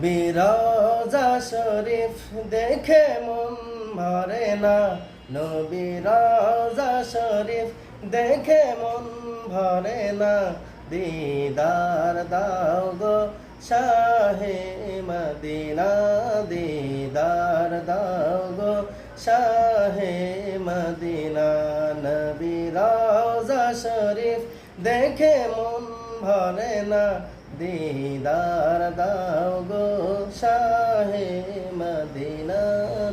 রওজা শরীফ দেখে মন ভরে না, নবী রওজা শরীফ দেখে মন ভরে না। দিদার দাও গো শাহে মদিনা, দিদার দাও গো শাহে মদিনা। নবী রওজা শরীফ দেখে মন ভরে না, দিদার দাও গো শাহে মদিনা,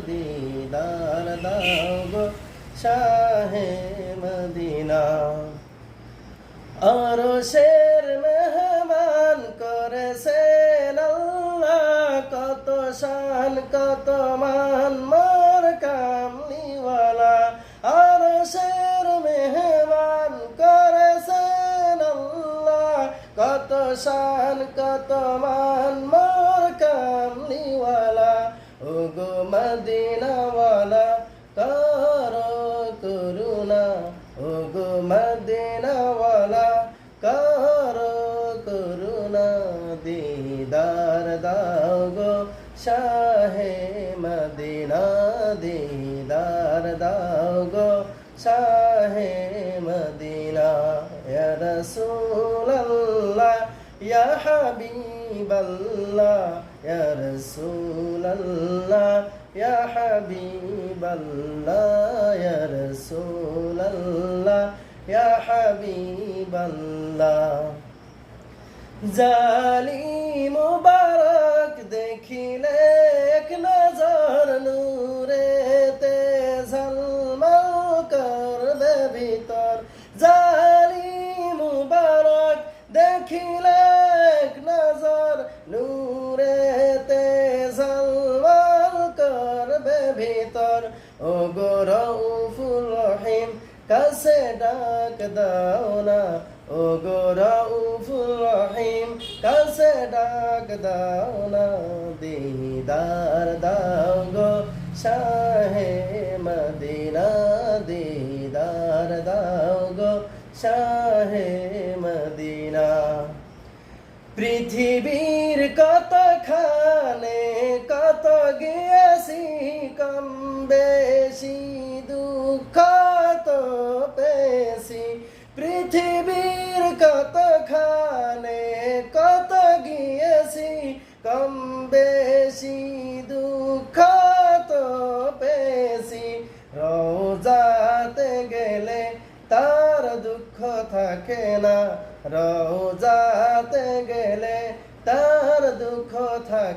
দিদার দাও গো শাহে মদিনা। আরশের মেহমান করেছেন আল্লাহ, কত শান কত মান মোর কামলিওয়ালা। আরশের মেহমান করেছেন আল্লাহ, কত শান কত মান মোর কামলিওয়ালা। ওগো মদিনাওয়ালা করো করুণা, ওগো মদিনাওয়ালা করো করুণা। দিদার দাও গো শাহে মদিনা, দিদার দাও গো শাহে মদিনা। ইয়া রাসূলাল্লাহ ইয়া হাবিবাল্লাহ, ইয়া রাসূলাল্লাহ ইয়া হাবিবাল্লাহ, ইয়া রাসূলাল্লাহ ইয়া হাবিবাল্লাহ। জালি মুবারক দেখিলে এক নজর নূরেতে ঝলমল করবে ভিতর। জালি মুবারক দেখিলে এক নজর নূরেতে ঝলমল করবে ভিতর। ওগো রউফুর রহিম কাছে ডাক দাও না, ওগো রউফুর রহিম কাছে ডাক দাও না। দিদার দাও গো শাহে মদিনা, দিদার দাও গো শাহে মদিনা। পৃথিবীর কতখানে কত গিয়েছি কম বেশি, দুঃখ তো পেয়েছি। পৃথিবীর কতখানে কত গিয়েছি কম বেশি, দুঃখ তো পেয়েছি। রওজাতে গেলে তার দুঃখ থাকে না, রওজাতে গেলে তার দুঃখ থাকে।